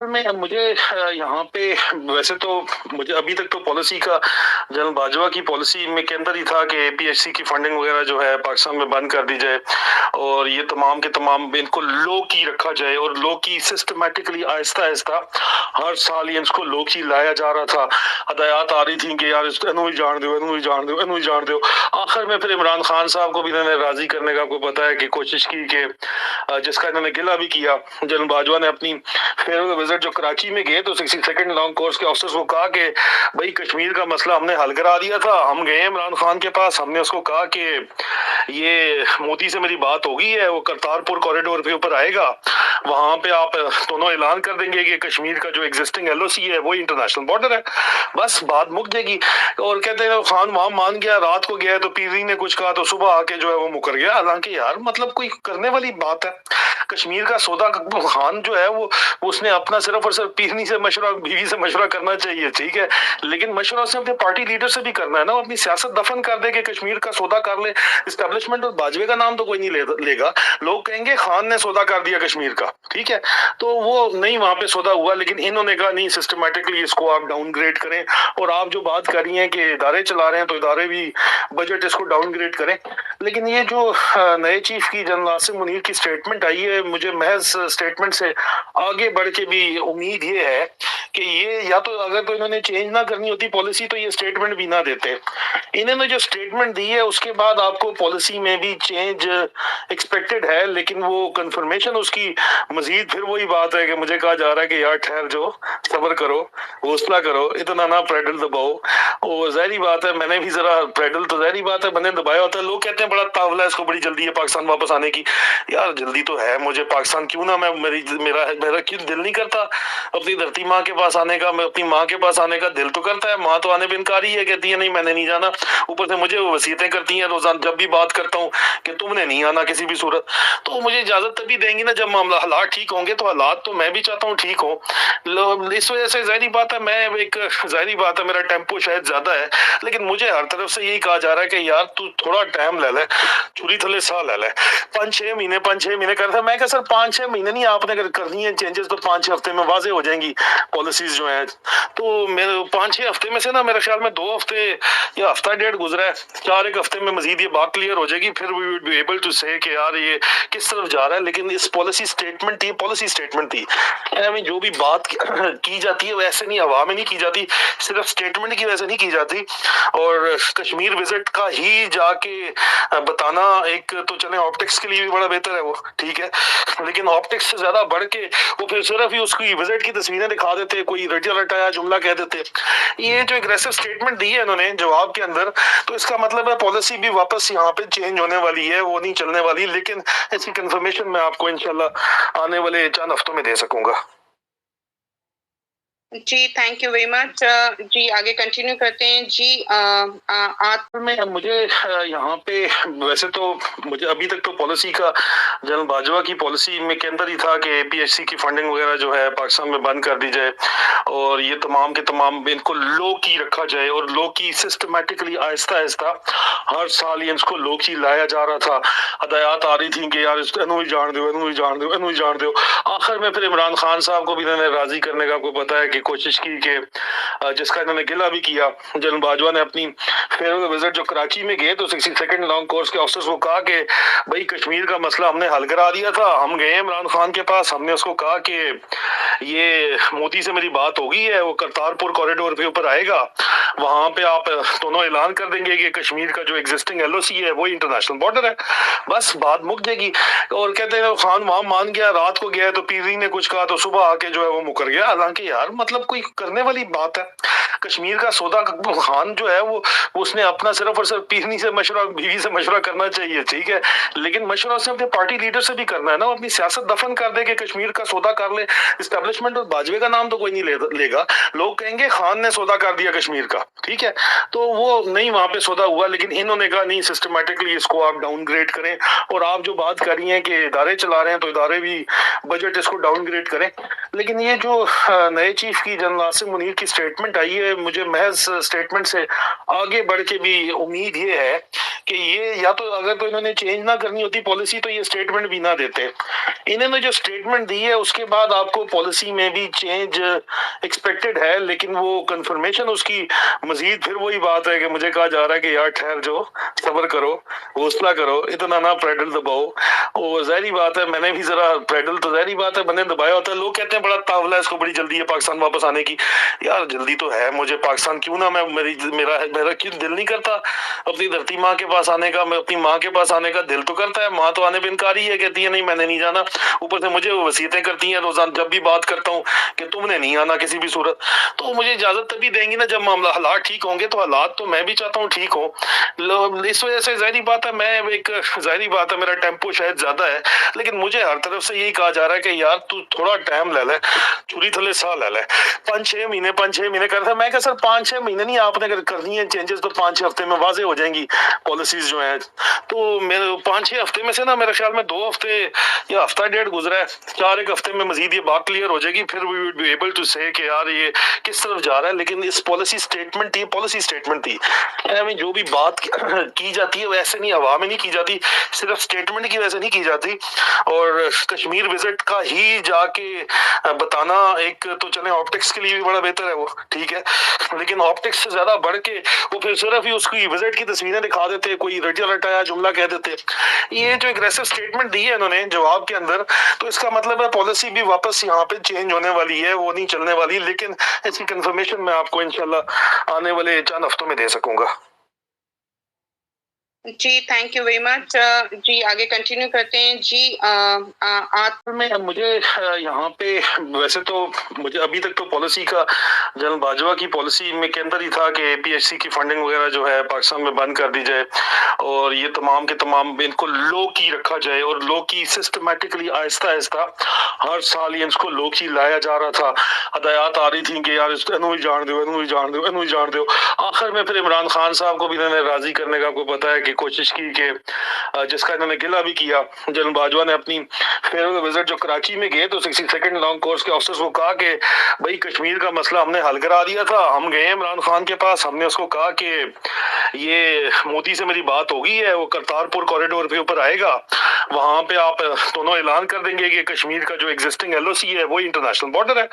میں مجھے یہاں پہ ویسے تو مجھے ابھی تک تو پالیسی کا جنرل باجوہ کی پالیسی میں کے اندر ہی تھا کہ اے پی ایچ سی کی فنڈنگ وغیرہ جو ہے پاکستان میں بند کر دی جائے اور یہ تمام کے تمام ان کو لو کی رکھا جائے اور لو کی سسٹمیٹکلی آہستہ آہستہ ہر سال یہ اس کو لو کی لایا جا رہا تھا. ہدایات آ رہی تھیں کہ یار اس کو انہوں ہی جان دو انہوں ہی جان دو انہوں ہی جان دو. آخر میں پھر عمران خان صاحب کو بھی انہوں نے راضی کرنے کا آپ کو پتا ہے کہ کوشش کی کہ جس کا انہوں نے گلہ بھی کیا. جنرل باجوہ نے اپنی فیئر وزٹ جو کراچی میں گئے تو 62 لانگ کورس کے افسرز کو کہا کہ بھائی کشمیر کا مسئلہ ہم نے حل کرا دیا تھا. ہم گئے عمران خان کے پاس, ہم نے اس کو کہا کہ یہ مودی سے میری بات ہو گئی ہے, وہ کرتارپور کوریڈور کے اوپر آئے گا, وہاں پہ آپ دونوں اعلان کر دیں گے کہ کشمیر کا جو ایگزسٹنگ ایل او سی ہے وہی انٹرنیشنل بارڈر ہے, بس بات مک جائے گی. اور کہتے ہیں خان وہاں مان گیا, رات کو گیا تو پیری نے کچھ کہا تو صبح آ کے جو ہے وہ مکر گیا. حالانکہ یار مطلب کوئی کرنے والی بات ہے. کشمیر کا سودا خان جو ہے وہ اس نے اپنا صرف اور صرف پیرنی سے مشورہ, بیوی سے مشورہ کرنا چاہیے, ٹھیک ہے, لیکن مشورہ سے اپنے پارٹی لیڈر سے بھی کرنا ہے نا. وہ اپنی سیاست دفن کر دے کہ کشمیر کا سودا کر لے, اسٹیبلشمنٹ اور باجوے کا نام تو کوئی نہیں لے گا. لوگ کہیں گے خان نے سودا کر دیا کشمیر کا, ٹھیک ہے, تو وہ نہیں وہاں پہ سودا ہوا. لیکن انہوں نے کہا نہیں, سسٹمیٹکلی اس کو آپ ڈاؤن گریڈ کریں. اور آپ جو بات کر رہی ہیں کہ ادارے چلا رہے ہیں تو ادارے بھی بجٹ اس کو ڈاؤن گریڈ کریں. لیکن یہ جو نئے چیف کی جنرل عاصم منیر کی سٹیٹمنٹ آئی ہے, مجھے محض سٹیٹمنٹ سے آگے بڑھ کے بھی امید یہ ہے کہ یہ یا تو اگر تو انہوں نے چینج نہ کرنی ہوتی پالیسی تو یہ سٹیٹمنٹ بھی نہ دیتے. انہوں نے جو سٹیٹمنٹ دی ہے اس کے بعد آپ کو پالیسی میں بھی چینج ایکسپیکٹڈ ہے, لیکن وہ کنفرمیشن اس کی مزید پھر وہی بات ہے کہ مجھے کہا جا رہا ہے کہ یار ٹھہر جو, صبر کرو, حوصلہ کرو, اتنا نہ پیڈل دباؤ. اور ظاہری بات ہے میں نے بھی ذرا پیڈل تو ظاہری بات ہے میں نے دبایا ہوتا ہے. لوگ کہتے ہیں بڑا تاولا ہے اس کو, بڑی جلدی ہے پاکستان واپس آنے کی. یار جلدی تو ہے مجھے پاکستان, کیوں نہ میں میرا کیوں دل نہیں کرتا اپنی دھرتی ماں کے پاس آنے کا. میں اپنی ماں کے پاس آنے کا دل تو کرتا ہے, ماں تو آنے پہ انکاری ہے, کہتی ہے نہیں میں نے نہیں جانا. اوپر سے مجھے وہ وصیتیں کرتی ہیں روزانہ جب بھی بات کرتا ہوں کہ تم نے نہیں آنا کسی بھی صورت. تو مجھے اجازت تبھی دیں گی نا جب معاملہ حالات ٹھیک ہوں گے. تو حالات تو میں بھی چاہتا ہوں ٹھیک ہوں, اس وجہ سے ظاہری بات ہے میں ایک ظاہری بات ہے میرا ٹیمپو شاید زیادہ ہے, لیکن مجھے ہر طرف سے یہی کہا جا رہا ہے کہ یار تو تھوڑا ٹائم لے لے, چوری تھلے سا لے لے, 5-6 مہینے کرتا ہے. میں کہ سر 5-6 مہینے نہیں, آپ نے اگر کرنی ہے چینجز تو 5-6 ہفتے میں واضح ہو جائیں گی پالیسیز جو ہیں. تو میرے 5-6 ہفتے میں سے نا میرے خیال میں 2 ہفتے یا ہفتہ ڈیڑھ گزرا ہے, 4 ہفتے میں مزید یہ بات کلیئر ہو جائے گی. پھر we would be able to say کہ یار یہ کس طرف جا رہا ہے. لیکن اس پالیسی سٹیٹمنٹ تھی جو بھی بات کی جاتی ہے ویسے نہیں, ہوا میں نہیں کی جاتی, صرف سٹیٹمنٹ کی وجہ سے نہیں کی جاتی. اور کشمیر وزٹ کا ہی جا کے بتانا ایک تو چلیں آپٹکس کے لیے بھی بڑا بہتر ہے وہ, ٹھیک ہے, لیکن آپٹکس سے زیادہ بڑھ کے وہ پھر صرف ہی اس کی وزٹ کی تصویریں دکھا دیتے, کوئی رٹیا رٹایا جملہ کہہ دیتے. یہ جو اگریسو سٹیٹمنٹ دی ہے انہوں نے جواب کے اندر, تو اس کا مطلب ہے پالیسی بھی واپس یہاں پہ چینج ہونے والی ہے, وہ نہیں چلنے والی. لیکن ایسی کنفرمیشن میں آپ کو انشاءاللہ آنے والے چند ہفتوں میں دے سکوں گا. جی تھینک یو ویری مچ. جی آگے کنٹینیو کرتے ہیں. جی میں مجھے یہاں پہ ویسے تو مجھے ابھی تک تو پالیسی کا جنرل باجوہ کی پالیسی میں کے اندر ہی تھا کہ اے پی ایچ سی کی فنڈنگ وغیرہ جو ہے پاکستان میں بند کر دی جائے اور یہ تمام کے تمام ان کو لو کی رکھا جائے اور لو کی سسٹمیٹکلی آہستہ آہستہ ہر سال یہ اس کو لو کی لایا جا رہا تھا. ہدایات آ رہی تھیں کہ یار اس کو انہوں ہی جان دو انہوں ہی جان دو انہوں ہی جان دو. آخر میں پھر عمران خان صاحب کو بھی انہوں نے راضی کرنے کا آپ کو پتا ہے کہ کوشش کی کہ جس کا انہوں نے گلہ بھی کیا. جنرل باجوہ نے اپنی فیئر وزٹ جو کراچی میں گئے تو 62 لانگ کورس کے افسرز کو کہا کہ بھائی کشمیر کا مسئلہ ہم نے حل کرا دیا تھا. ہم گئے عمران خان کے پاس, ہم نے اس کو کہا کہ یہ مودی سے میری بات ہو گئی ہے, وہ کرتارپور کوریڈور کے اوپر آئے گا, وہاں پہ آپ دونوں اعلان کر دیں گے کہ کشمیر کا جو ایگزسٹنگ ایل او سی ہے وہی انٹرنیشنل بارڈر ہے, بس بات مک جائے گی. اور کہتے ہیں خان وہاں مان گیا, رات کو گیا تو پیری نے کچھ کہا تو صبح آ کے جو ہے وہ مکر گیا. حالانکہ یار مطلب کوئی کرنے والی بات ہے. کشمیر کا سودا خان جو ہے وہ اس نے اپنا صرف اور صرف پیرنی سے مشورہ, بیوی سے مشورہ کرنا چاہیے, ٹھیک ہے, لیکن مشورہ سے اپنے پارٹی لیڈر سے بھی کرنا ہے نا. وہ اپنی سیاست دفن کر دے کہ کشمیر کا سودا کر لے, اسٹیبلشمنٹ اور باجوے کا نام تو کوئی نہیں لے گا. لوگ کہیں گے خان نے سودا کر دیا کشمیر کا, ٹھیک ہے, تو وہ نہیں وہاں پہ سودا ہوا. لیکن انہوں نے کہا نہیں, سسٹمیٹکلی اس کو آپ ڈاؤن گریڈ کریں. اور آپ جو بات کر رہی ہیں کہ ادارے چلا رہے ہیں تو ادارے بھی بجٹ اس کو ڈاؤن گریڈ کریں. لیکن یہ جو نئے چیف کی جنرل عاصم منیر کی سٹیٹمنٹ آئی ہے, مجھے محض سٹیٹمنٹ سے آگے بڑھ کے بھی امید یہ ہے کہ یہ یا تو اگر تو انہوں نے چینج نہ کرنی ہوتی پالیسی تو یہ اسٹیٹمنٹ بھی نہ دیتے. انہوں نے جو اسٹیٹمنٹ دی ہے اس کے بعد آپ کو پالیسی میں بھی چینج ایکسپیکٹڈ ہے, لیکن وہ کنفرمیشن اس کی مزید پھر وہی بات ہے کہ مجھے کہا جا رہا ہے کہ یار ٹھہر جو, صبر کرو, حوصلہ کرو, اتنا نہ پیڈل دباؤ. اور ظاہری بات ہے میں نے بھی ذرا پیڈل تو ظاہری بات ہے میں نے دبایا ہوتا ہے. لوگ کہتے ہیں بڑا تاولا ہے اس کو, بڑی جلدی ہے پاکستان واپس آنے کی. یار جلدی تو ہے مجھے پاکستان, کیوں نہ میرا کیوں دل نہیں کرتا اپنی دھرتی ماں کے پاس آنے کا, میں اپنی ماں کے پاس آنے کا دل تو کرتا ہے. ماں تو آنے پہ انکاری ہے, کہتی ہے نہیں میں نے نہیں جانا. اوپر سے مجھے وصیتیں کرتی ہیں روزانہ جب بھی بات کرتا ہوں کہ تم نے نہیں آنا کسی بھی صورت. تو مجھے اجازت تبھی دیں گی نا جب معاملہ حالات ٹھیک ہوں گے. تو حالات تو میں بھی چاہتا ہوں ٹھیک ہوں, اس وجہ سے ظاہری بات ہے میں ایک ظاہری بات ہے میرا ٹیمپو شاید زیادہ ہے, لیکن مجھے ہر طرف سے یہی کہا جا رہا ہے کہ یار تو تھوڑا ٹائم لے لے, چوری تھلے سا لے لے. 5-6 مہینے کرتا ہے. میں کہ سر 5-6 مہینے نہیں, آپ نے اگر کرنی ہے چینجز تو 5-6 ہفتے میں واضح ہو جائیں گی پالیسیز جو ہیں. تو میرے 5-6 ہفتے میں سے نا میرے خیال میں 2 ہفتے یا ہفتہ ڈیڑھ گزرا ہے, 4 ہفتے میں مزید یہ بات کلیئر ہو جائے گی. پھر we would be able to say کہ یار یہ کس طرف جا رہا ہے. لیکن اس پالیسی اسٹیٹمنٹ تھی جو بھی بات کی جاتی ہے ویسے نہیں, ہوا میں نہیں کی جاتی, صرف اسٹیٹمنٹ کی وجہ سے نہیں کی جاتی. اور کشمیر وزٹ کا ہی جا کے بتانا ایک تو چلیں آپٹکس کے لیے بھی بڑا بہتر ہے وہ ٹھیک ہے, لیکن آپٹکس سے زیادہ بڑھ کے وہ پھر صرف ہی اس کی وزٹ کی تصویریں دکھا دیتے, کوئی رٹیا رٹایا جملہ کہہ دیتے. یہ جو اگریسو اسٹیٹمنٹ دی ہے انہوں نے جواب کے اندر, تو اس کا مطلب ہے پالیسی بھی واپس یہاں پہ چینج ہونے والی ہے, وہ نہیں چلنے والی. لیکن اس کی کنفرمیشن میں آپ کو انشاءاللہ آنے والے چند ہفتوں میں دے سکوں گا. جی تھینک یو ویری مچ. جی آگے کنٹینیو کرتے ہیں. جی میں مجھے یہاں پہ ویسے تو مجھے ابھی تک تو پالیسی کا جنرل باجوہ کی پالیسی میں کے اندر ہی تھا کہ پی ایچ سی کی فنڈنگ وغیرہ جو ہے پاکستان میں بند کر دی جائے, اور یہ تمام کے تمام ان کو لو کی رکھا جائے. اور لو کی سسٹمیٹکلی آہستہ آہستہ ہر سال یہ اس کو لو کی لایا جا رہا تھا. ہدایات آ رہی تھیں کہ یار انہوں ہی جان دو. آخر میں پھر عمران خان صاحب کو بھی انہوں نے راضی کرنے کا, آپ کو پتا ہے کہ کوشش کی کہ جس کا انہوں نے گلہ بھی کیا. جنرل باجوہ نے اپنی فیئر وزٹ جو کراچی میں گئے تو 62 لانگ کورس کے افسرز کو کہا کہ بھائی کشمیر کا مسئلہ ہم نے حل کرا دیا تھا. ہم گئے عمران خان کے پاس, ہم نے اس کو کہا کہ یہ مودی سے میری بات ہو گئی ہے, وہ کرتارپور کوریڈور پہ اوپر آئے گا, وہاں پہ آپ دونوں اعلان کر دیں گے کہ کشمیر کا جو ایگزسٹنگ ایل او سی ہے وہی انٹرنیشنل بارڈر ہے,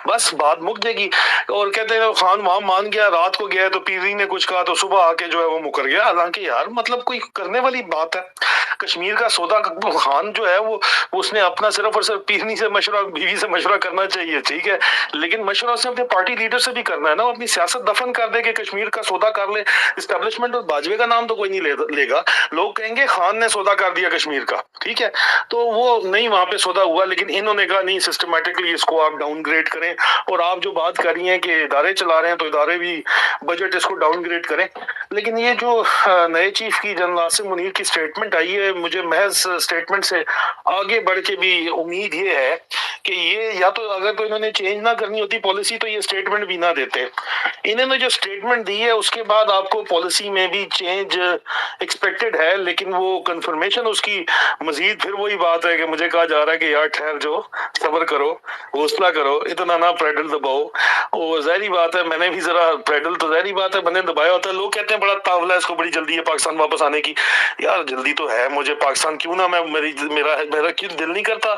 بس بات مک جائے گی. اور کہتے ہیں خان وہاں مان گیا, رات کو گیا تو پیری نے کچھ کہا تو صبح آ کے جو ہے وہ مکر گیا. حالانکہ یار مطلب کوئی کرنے والی بات ہے. کشمیر کا سودا خان جو ہے وہ اس نے اپنا صرف اور صرف پیرنی سے مشورہ, بیوی سے مشورہ کرنا چاہیے ٹھیک ہے, لیکن مشورہ اس نے اپنے پارٹی لیڈر سے بھی کرنا ہے نا. وہ اپنی سیاست دفن کر دے کہ کشمیر کا سودا کر لے. اسٹیبلشمنٹ اور باجوے کا نام تو کوئی نہیں لے گا, لوگ کہیں گے خان نے سودا کر دیا کشمیر کا ٹھیک ہے. تو وہ نہیں وہاں پہ سودا ہوا, لیکن انہوں نے کہا نہیں سسٹمیٹکلی اس کو آپ ڈاؤن گریڈ کریں. اور آپ جو بات کر رہی ہیں کہ ادارے چلا رہے ہیں تو ادارے بھی بجٹ اس کو ڈاؤن گریڈ کریں. لیکن یہ جو نئے چیف کی جنرل عاصم منیر کی سٹیٹمنٹ آئی ہے, مجھے محض سٹیٹمنٹ سے آگے بڑھ کے بھی امید یہ ہے کہ یہ یا تو اگر تو انہوں نے چینج نہ کرنی ہوتی پالیسی تو یہ سٹیٹمنٹ بھی نہ دیتے. انہوں نے جو سٹیٹمنٹ دی ہے اس کے بعد آپ کو پالیسی میں بھی چینج ایکسپیکٹڈ ہے, لیکن وہ کنفرمیشن اس کی مزید پھر وہی بات ہے کہ مجھے کہا جا رہا ہے کہ یار ٹھہر جو, صبر کرو, حوصلہ کرو, اتنا نہ پیڈل دباؤ. اور ظاہری بات ہے میں نے بھی ذرا پیڈل تو ظاہری بات ہے میں نے دبایا ہوتا ہے. لوگ کہتے ہیں بڑا تاولا ہے اس کو, بڑی جلدی ہے پاکستان واپس آنے کی. یار جلدی تو ہے مجھے پاکستان, کیوں نہ میرا کیوں دل نہیں کرتا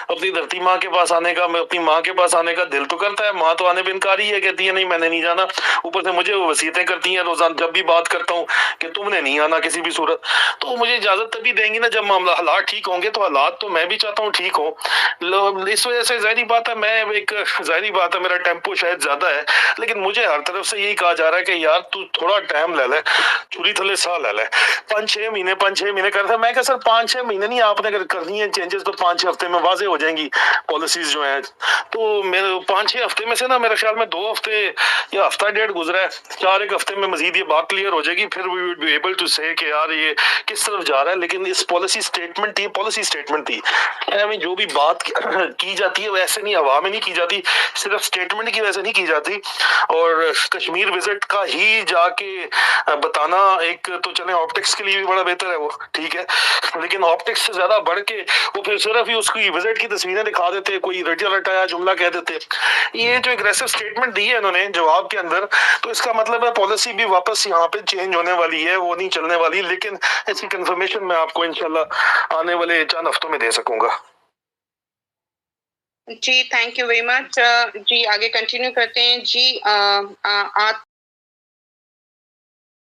اپنی دھرتی ماں کے پاس آنے کا, میں اپنی ماں کے پاس آنے کا دل تو کرتا ہے. ماں تو آنے پہ انکاری ہے, کہتی ہے نہیں میں نے نہیں جانا. اوپر سے مجھے وصیتیں کرتی ہیں روزانہ جب بھی بات کرتا ہوں کہ تم نے نہیں آنا کسی بھی صورت. تو مجھے اجازت تبھی دیں گی نا جب معاملہ حالات ٹھیک ہوں گے. تو حالات تو میں بھی چاہتا ہوں ٹھیک ہوں, اس وجہ سے ظاہری بات ہے میں ایک ظاہری بات ہے میرا ٹیمپو شاید زیادہ ہے, لیکن مجھے ہر طرف سے یہی کہا جا رہا ہے کہ یار تو تھوڑا ٹائم لے لے, چوری تھلے سا لے لے. 5-6 مہینے کرتا ہے. میں کہ سر 5-6 مہینے نہیں, آپ نے اگر کرنی ہے چینجز تو 5-6 ہفتے میں واضح ہو جائیں گی پالیسیز جو ہیں. تو میرے 5-6 ہفتے میں سے نا میرے خیال میں 2 ہفتے یا ہفتہ ڈیڑھ گزرا ہے, 4 ہفتے میں مزید یہ بات کلیئر ہو جائے گی. پھر we would be able to say کہ یار یہ کس طرف جا رہا ہے. لیکن اس پالیسی اسٹیٹمنٹ تھی جو بھی بات کی جاتی ہے ویسے نہیں, ہوا میں نہیں کی جاتی, صرف اسٹیٹمنٹ کی وجہ سے نہیں کی جاتی، اور کشمیر وزٹ کا ہی جا کے بتانا ایک تو چلیں آپٹکس کے لیے بھی بڑا بہتر ہے وہ ٹھیک ہے، لیکن آپٹکس سے زیادہ بڑھ کے وہ پھر صرف ہی اس کی وزٹ کی تصویریں دکھا دیتے، کوئی رٹیا رٹایا جملہ کہہ دیتے. یہ جو اگریسو اسٹیٹمنٹ دی ہے انہوں نے جواب کے اندر، تو اس کا مطلب ہے پالیسی بھی واپس یہاں پہ چینج ہونے والی ہے، وہ نہیں چلنے والی، لیکن اس کی کنفرمیشن میں آپ کو انشاءاللہ آنے والے چند ہفتوں میں دے سکوں گا. جی تھینک یو ویری مچ. جی آگے کنٹینیو کرتے ہیں. جی